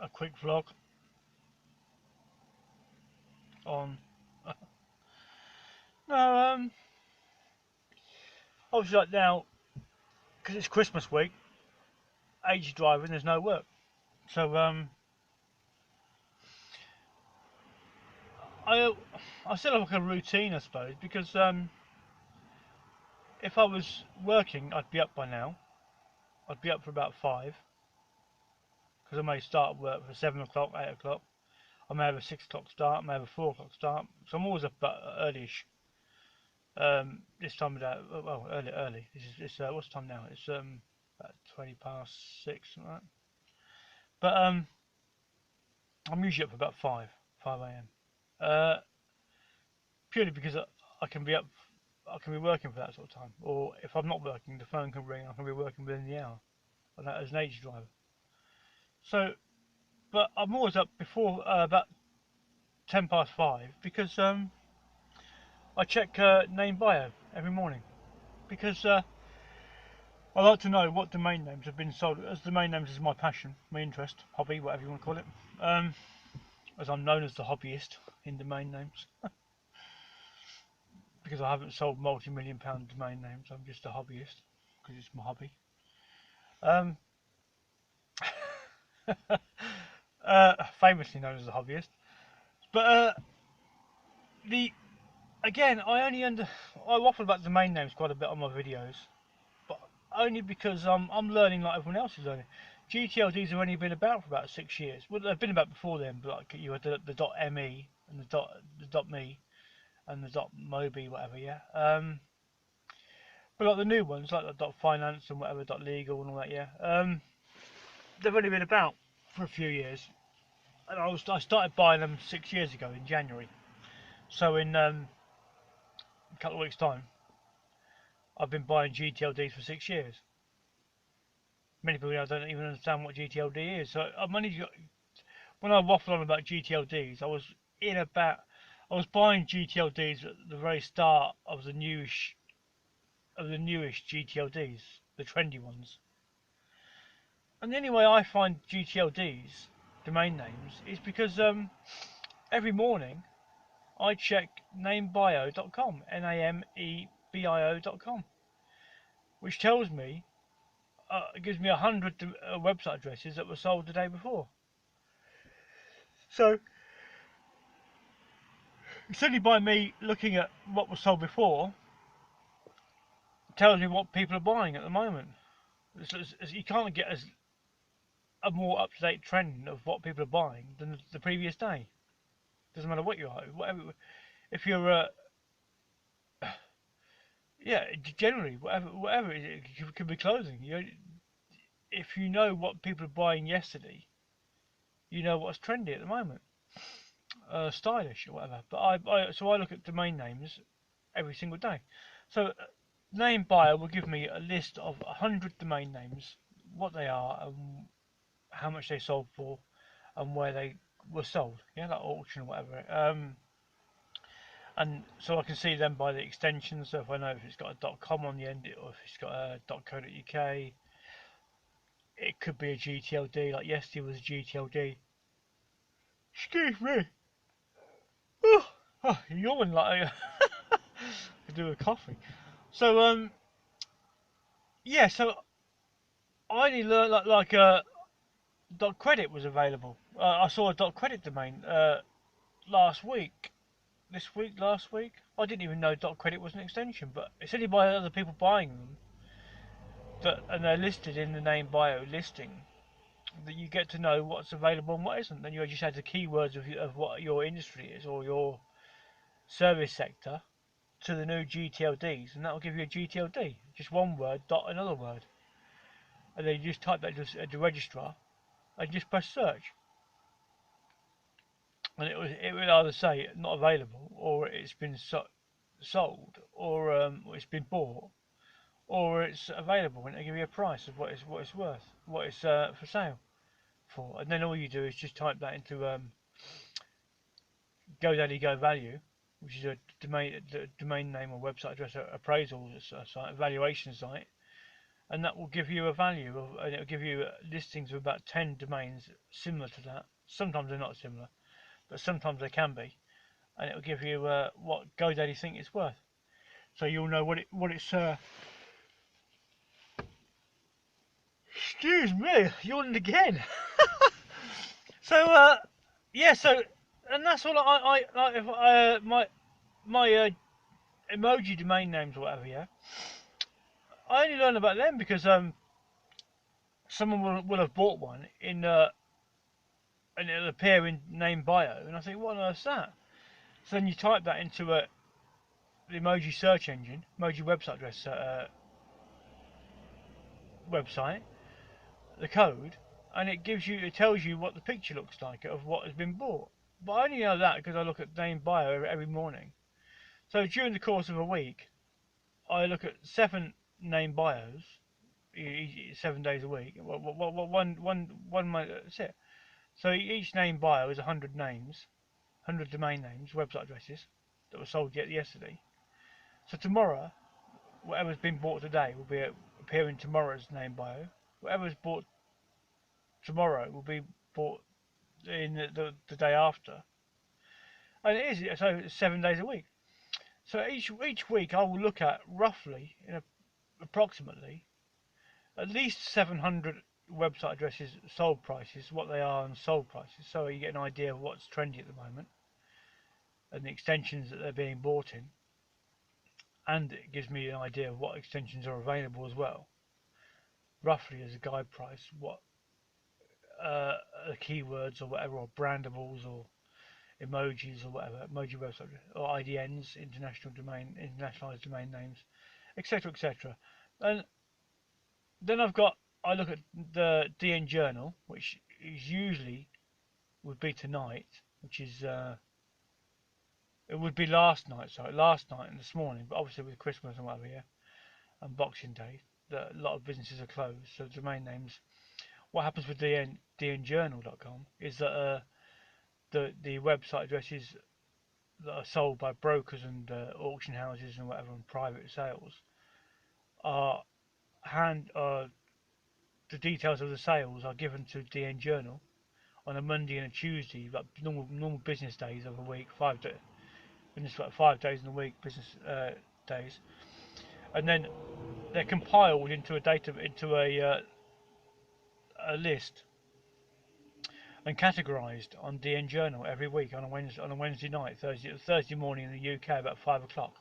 a quick vlog on. No, obviously like now because it's Christmas week, age driving. There's no work, so I I still have like a routine, I suppose, because if I was working, I'd be up by now. I'd be up for about 5 because I may start work for 7 o'clock, 8 o'clock. I may have a 6 o'clock start, I may have a 4 o'clock start. So I'm always up early-ish. This time of day, well, early. This is what's the time now? It's about 20 past 6, something like that. But I'm usually up for about 5 a.m. Uh, Purely because I can be up, I can be working for that sort of time. Or if I'm not working, the phone can ring. I can be working within the hour. And that as an age driver. So, but I'm always up before about 5 because I check name bio every morning because I like to know what domain names have been sold. As domain names is my passion, my interest, hobby, whatever you want to call it. Um, as I'm known as the hobbyist in domain names because I haven't sold multi-million-pound domain names. I'm just a hobbyist because it's my hobby. Um, Famously known as a hobbyist. But the again, I waffle about domain names quite a bit on my videos, but only because I'm learning like everyone else is learning. GTLDs have only been about for about 6 years. Well, they've been about before then, but like you had the .me and the .me and the .mobi, whatever, yeah. But like the new ones, like the .finance and whatever, .legal and all that, yeah. They've only been about for a few years, and I started buying them 6 years ago in January. So in a couple of weeks' time, I've been buying GTLDs for 6 years. Many people now don't even understand what GTLD is. So I've only when I waffle on about GTLDs, I was buying GTLDs at the very start of the newish GTLDs, the trendy ones. And the only way I find GTLDs, domain names, is because every morning I check namebio.com, namebio.com, which tells me, it gives me 100 website addresses that were sold the day before. So it's only by me looking at what was sold before tells me what people are buying at the moment. You can't get a more up-to-date trend of what people are buying than the previous day. Doesn't matter what you are, whatever. If you're yeah, generally whatever it could be clothing. If you know what people are buying yesterday, you know what's trendy at the moment, stylish or whatever. But I look at domain names every single day. So name buyer will give me a list of 100 domain names, what they are, and how much they sold for, and where they were sold. Yeah, like auction or whatever. And so I can see them by the extension. So if I know if it's got a .com on the end, or if it's got a .co.uk, it could be a GTLD. Like yesterday was a GTLD. Excuse me. Oh, yawn like I do with coffee. So yeah. So I only learned .credit was available. I saw a .credit domain last week. This week, last week. I didn't even know .credit was an extension, but it's only by other people buying them and they're listed in the name bio listing that you get to know what's available and what isn't. Then you just add the keywords of what your industry is or your service sector to the new GTLDs, and that will give you a GTLD. Just one word dot another word, and then you just type that at the registrar and just press search, and it will either say not available or it's been sold or it's been bought or it's available, and it'll give you a price of what it's worth, what it's for sale for, and then all you do is just type that into GoDaddy Go Value, which is a domain name or website address appraisal site, evaluation site, and that will give you a value of, and it will give you listings of about 10 domains similar to that. Sometimes they're not similar, but sometimes they can be, and it will give you what GoDaddy think it's worth. So you'll know what it's. Excuse me, yawning again. So yeah, so and that's all my emoji domain names or whatever. Yeah, I only learned about them because someone will have bought one in and it'll appear in name bio, and I think, what on earth's that? So then you type that into the emoji search engine, emoji website address website, the code, and it tells you what the picture looks like of what has been bought. But I only know that because I look at name bio every morning. So during the course of a week, I look at 7 name bios, 7 days a week. One month, that's it. So each name bio is 100 names, 100 domain names, website addresses that were sold yesterday. So tomorrow, whatever's been bought today will be appear in tomorrow's name bio. Whatever's bought tomorrow will be bought in the day after. And it is, so it's 7 days a week. So each week I will look at roughly, approximately, at least 700 website addresses, sold prices, what they are and sold prices, so you get an idea of what's trendy at the moment and the extensions that they're being bought in, and it gives me an idea of what extensions are available as well, roughly as a guide price, what keywords or whatever, or brandables or emojis or whatever, emoji website or IDNs, internationalized domain names, etc., etc. And then I look at the DN Journal, which is usually would be tonight, which is it would be last night, sorry, last night and this morning, but obviously with Christmas and whatever, yeah, and Boxing Day, a lot of businesses are closed, so domain names. What happens with dnjournal.com is that the website addresses that are sold by brokers and auction houses and whatever on private sales are the details of the sales are given to DN Journal on a Monday and a Tuesday, like normal business days of a week, 5 days, and it's like 5 days in a week, business days, and then they're compiled into a list and categorised on DN Journal every week on a Wednesday night, Thursday morning in the UK about 5 o'clock.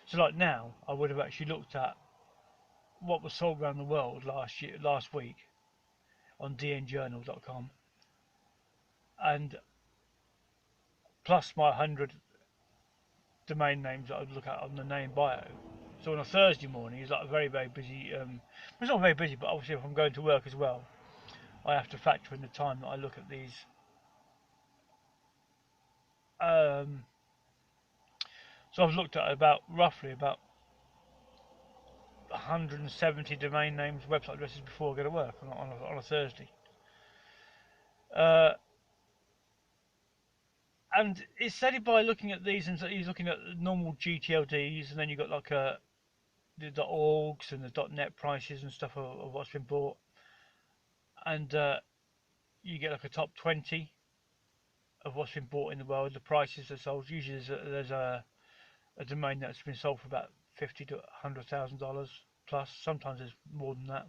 So like now, I would have actually looked at what was sold around the world last week on dnjournal.com, and plus my 100 domain names that I'd look at on the name bio. So on a Thursday morning, it's like a very busy. It's not very busy, but obviously if I'm going to work as well, I have to factor in the time that I look at these. Um, so I've looked at roughly about 170 domain names, website addresses before I go to work on a Thursday. Uh, and it's steady by looking at these, and he's looking at normal GTLDs, and then you've got like the .orgs and the .net prices and stuff of what's been bought, and you get like a top 20 of what's been bought in the world, the prices are sold. Usually there's a domain that's been sold for about $50,000 to $100,000 plus. Sometimes there's more than that.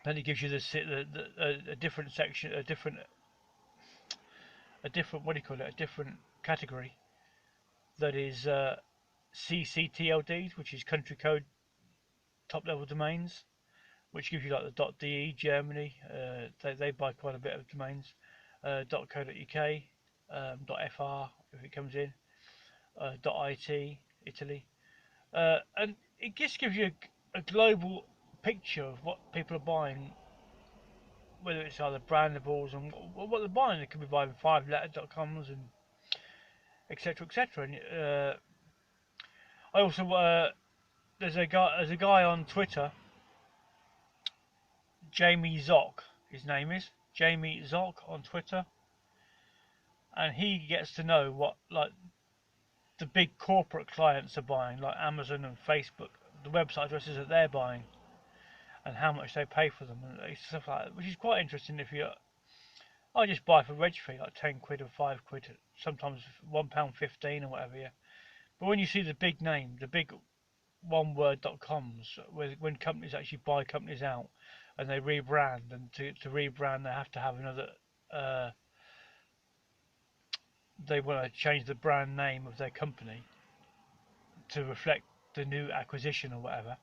Then it gives you a different section, a different what do you call it? A different category that is CCTLDs, which is country code top level domains, which gives you like the .de Germany. They buy quite a bit of domains. .co.uk, .fr if it comes in, .it Italy, and it just gives you a global picture of what people are buying, whether it's either brandables and what they're buying. They could be buying 5letter.coms and etc etc. And I also there's a guy on Twitter, Jamie Zock, his name is Jamie Zock on Twitter, and he gets to know what like the big corporate clients are buying, like Amazon and Facebook, the website addresses that they're buying and how much they pay for them and stuff like that, which is quite interesting. If you, I just buy for reg fee like 10 quid or 5 quid, sometimes £1.15 or whatever. Yeah, but when you see the big name, the big one word.coms, when companies actually buy companies out and they rebrand, and to rebrand they have to have another. Uh, they want to change the brand name of their company to reflect the new acquisition or whatever.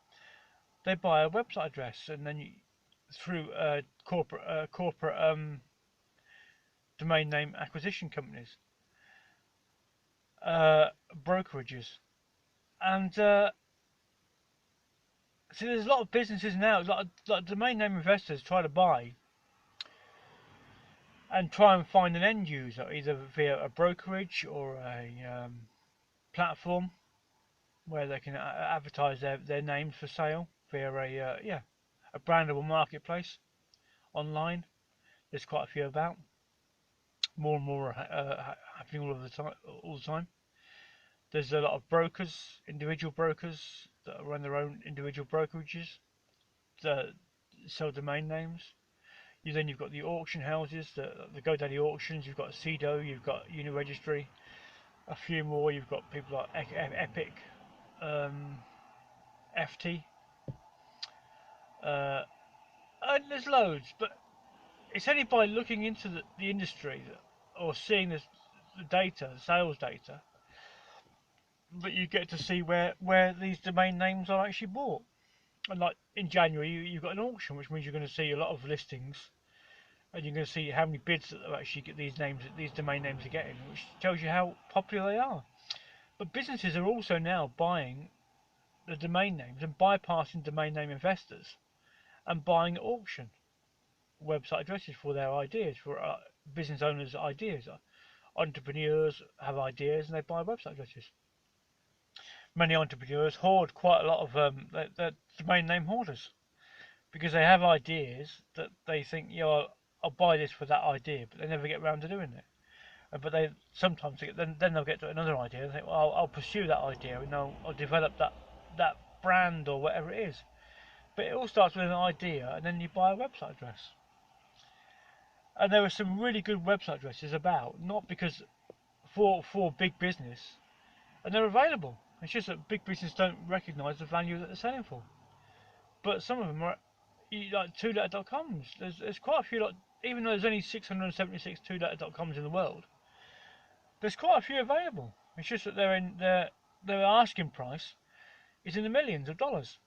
They buy a website address, and then through corporate domain name acquisition companies, brokerages, and see, there's a lot of businesses now, like domain name investors try to buy and try and find an end user, either via a brokerage or a platform where they can advertise their names for sale via a brandable marketplace online. There's quite a few about. More and more are happening all of the time. All the time. There's a lot of brokers, individual brokers that run their own individual brokerages that sell domain names. You've got the auction houses, the GoDaddy auctions. You've got Cedo, you've got Uniregistry, a few more. You've got people like Epic, FT, uh, and there's loads. But it's only by looking into the industry or seeing the data, the sales data, that you get to see where these domain names are actually bought. And like in January, you've got an auction, which means you're going to see a lot of listings, and you're going to see how many bids that actually get these domain names are getting, which tells you how popular they are. But businesses are also now buying the domain names and bypassing domain name investors and buying at auction website addresses for their ideas, for business owners' ideas. Entrepreneurs have ideas and they buy website addresses. Many entrepreneurs hoard quite a lot of they're domain name hoarders because they have ideas that they think, I'll buy this for that idea, but they never get around to doing it. But they sometimes then they'll get to another idea and think, well, I'll pursue that idea and I'll develop that brand or whatever it is. But it all starts with an idea, and then you buy a website address. And there are some really good website addresses about, not because for big business, and they're available. It's just that big business don't recognise the value that they're selling for. But some of them are like two-letter.coms. There's quite a few, like, even though there's only 676 two-letter.coms in the world, there's quite a few available. It's just that their asking price is in the millions of dollars.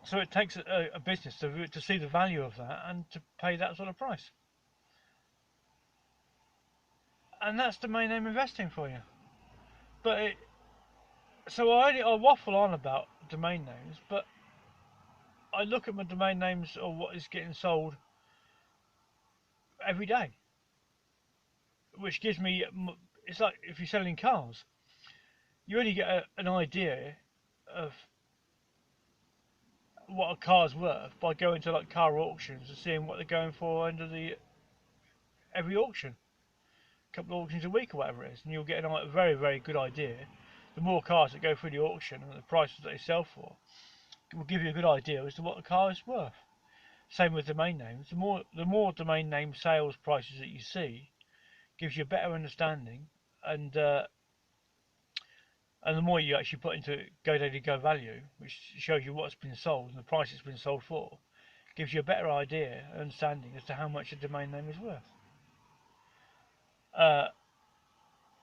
So it takes a business to see the value of that and to pay that sort of price. And that's domain name investing for you. But so I waffle on about domain names, but I look at my domain names or what is getting sold every day, which gives me, it's like if you're selling cars, you only get an idea of what a car's worth by going to like car auctions and seeing what they're going for under every auction, a couple of auctions a week or whatever it is, and you'll get a very, very good idea. The more cars that go through the auction and the prices that they sell for will give you a good idea as to what the car is worth. Same with domain names. The more domain name sales prices that you see gives you a better understanding, and the more you actually put into GoDaddy Go Value, which shows you what's been sold and the price it's been sold for, gives you a better idea and understanding as to how much a domain name is worth.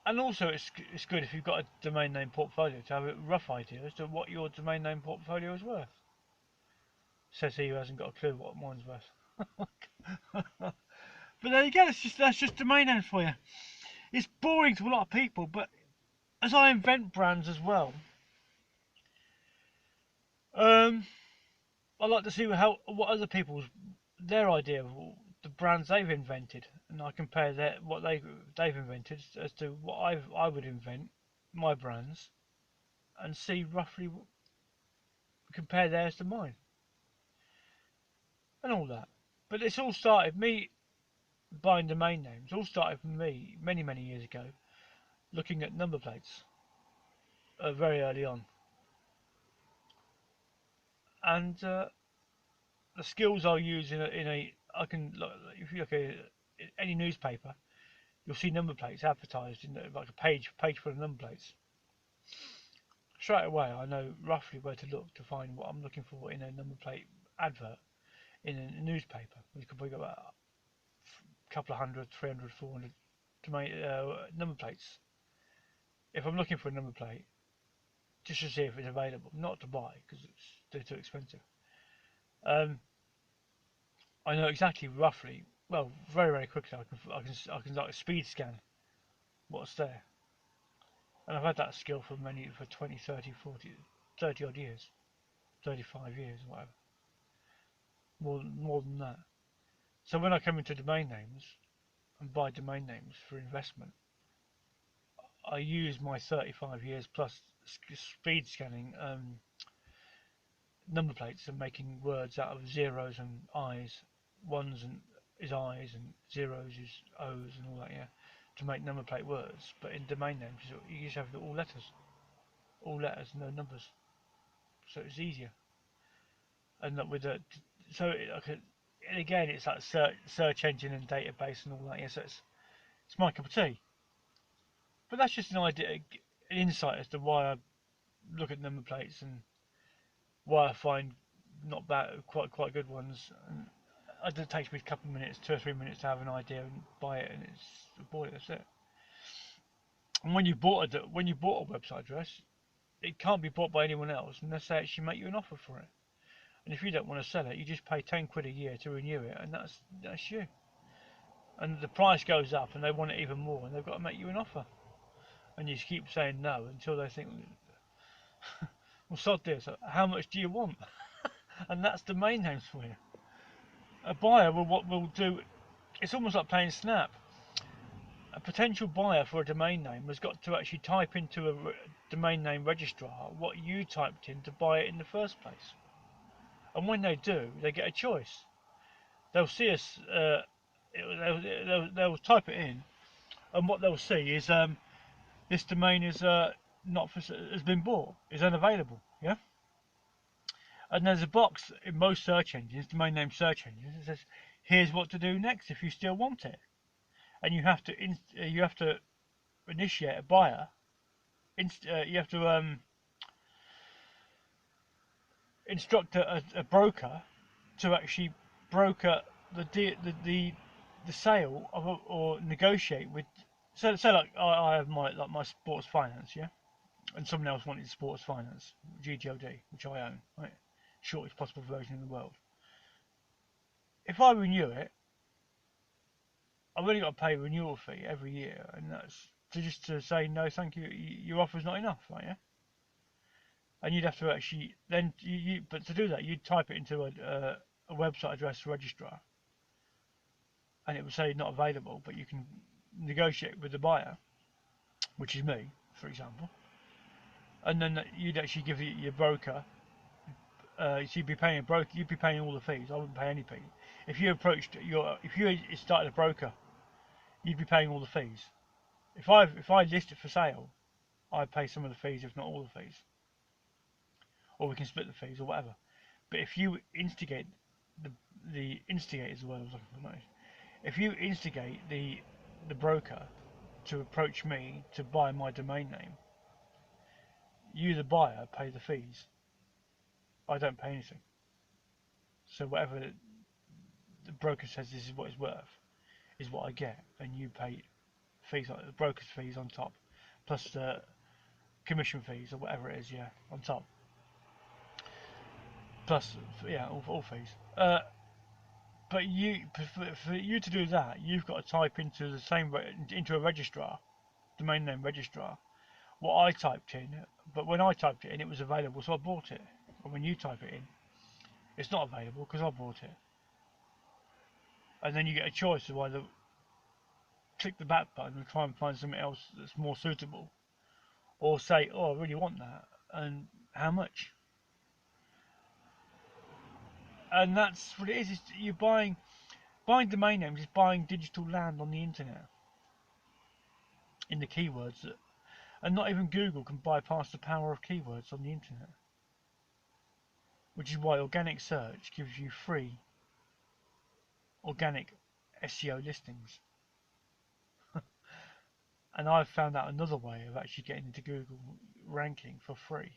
And also, it's good if you've got a domain name portfolio to have a rough idea as to what your domain name portfolio is worth. Says he who hasn't got a clue what mine's worth. But there you go. That's just domain names for you. It's boring to a lot of people, but as I invent brands as well, I like to see what other people's their idea of the brands they've invented, and I compare what they've invented as to what I would invent my brands, and see roughly compare theirs to mine and all that. But it's all started me buying domain names. All started for me many years ago, looking at number plates very early on. and the skills I'll use I can if you look at any newspaper, you'll see number plates advertised in like a page full of number plates. Straight away, I know roughly where to look to find what I'm looking for in a number plate advert in a newspaper. You could probably go about a couple of hundred, 300, 400 to make number plates. If I'm looking for a number plate, just to see if it's available, not to buy because they're too expensive. Um, I know exactly roughly, well, very very quickly. I can like speed scan what's there, and I've had that skill for 20, 30, 40, 30 odd years, 35 years, whatever, more than that. So when I come into domain names and buy domain names for investment, I use my 35 years plus speed scanning number plates and making words out of zeros and I's, ones and is I's and zeros is O's and all that, yeah, to make number plate words. But in domain names, you just have all letters, no numbers, so it's easier. And that with a so it, okay, and again, it's like search engine and database and all that, yeah. So it's my cup of tea. But that's just an idea, an insight as to why I look at number plates and why I find not bad, quite good ones. And it takes me a couple of minutes, 2 or 3 minutes to have an idea and buy it, and it's bought it. That's it. And when you bought a website address, it can't be bought by anyone else unless they actually make you an offer for it. And if you don't want to sell it, you just pay 10 quid a year to renew it, and that's you. And the price goes up, and they want it even more, and they've got to make you an offer. And you just keep saying no until they think, well, sod this. How much do you want? And that's domain names for you. A buyer will do. It's almost like playing Snap. A potential buyer for a domain name has got to actually type into a domain name registrar what you typed in to buy it in the first place. And when they do, they get a choice. They'll see us. They'll type it in, and what they'll see is this domain is not for, has been bought, is unavailable. Yeah. And there's a box in most search engines, domain name search engines, that says, "Here's what to do next if you still want it." And you have to initiate a buyer. You have to instruct a broker to actually broker the sale of or negotiate with. So like I have my sports finance, yeah, and someone else wanted sports finance, GTLD, which I own, right, shortest possible version in the world. If I renew it, I've only got to pay a renewal fee every year, and that's just to say no, thank you. Your offer's not enough, right? Yeah. And you'd have to actually then but to do that, you'd type it into a website address registrar, and it would say not available, but you can negotiate with the buyer, which is me, for example, and then you'd actually give your broker. So you'd be paying a broker. You'd be paying all the fees. I wouldn't pay any fee. If you started a broker, you'd be paying all the fees. If I list it for sale, I pay some of the fees, if not all the fees, or we can split the fees or whatever. But if you instigate the instigate is the word I was looking for. If you instigate the broker to approach me to buy my domain name, you the buyer pay the fees. I don't pay anything. So whatever the broker says this is what it's worth is what I get, and you pay fees like the broker's fees on top, plus the commission fees or whatever it is, yeah, on top. Plus, yeah, all fees. But for you to do that, you've got to type into into a registrar, domain name registrar, what I typed in. But when I typed it in, it was available, so I bought it. But when you type it in, it's not available because I bought it. And then you get a choice of either click the back button and try and find something else that's more suitable, or say, "Oh, I really want that," and how much? And that's what it is. You're buying domain names is buying digital land on the internet in the keywords and not even Google can bypass the power of keywords on the internet. which is why organic search gives you free organic SEO listings. And I've found out another way of actually getting into Google ranking for free,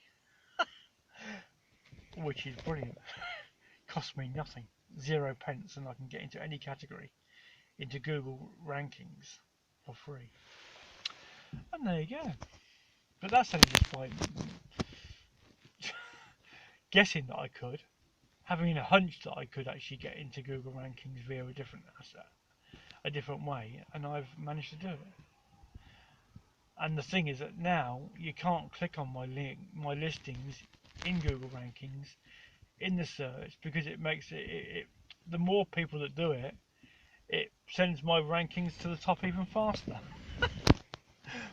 which is brilliant. Costs me nothing, 0 pence, and I can get into any category into Google rankings for free. And there you go. But that's only just by guessing that I could, having a hunch that I could actually get into Google rankings via a different way, and I've managed to do it. And the thing is that now you can't click on my listings in Google rankings in the search, because it makes it the more people that do it, it sends my rankings to the top even faster.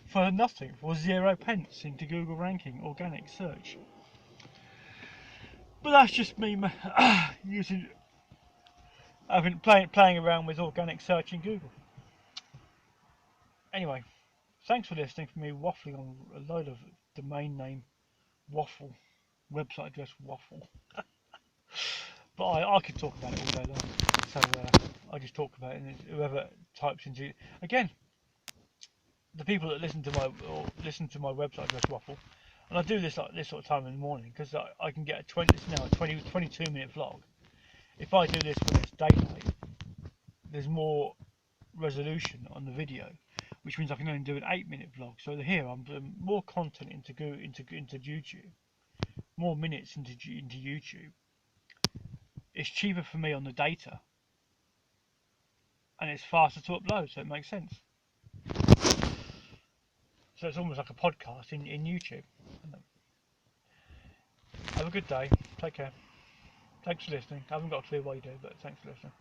For nothing, for 0 pence into Google ranking organic search. But that's just me using, I've been playing around with organic search in Google. Anyway, thanks for listening to me waffling on a load of domain name waffle, website address waffle. But I could talk about it all day long, so I just talk about it, and whoever types into, again, the people that listen to my website address waffle, and I do this like this sort of time in the morning, because I can get it's now a 22-minute vlog. If I do this when it's daylight, there's more resolution on the video, which means I can only do an 8-minute vlog. So here I'm putting more content into YouTube, more minutes into YouTube. It's cheaper for me on the data, and it's faster to upload, so it makes sense. So it's almost like a podcast in YouTube. Have a good day. Take care. Thanks for listening. I haven't got a clue why you do, but thanks for listening.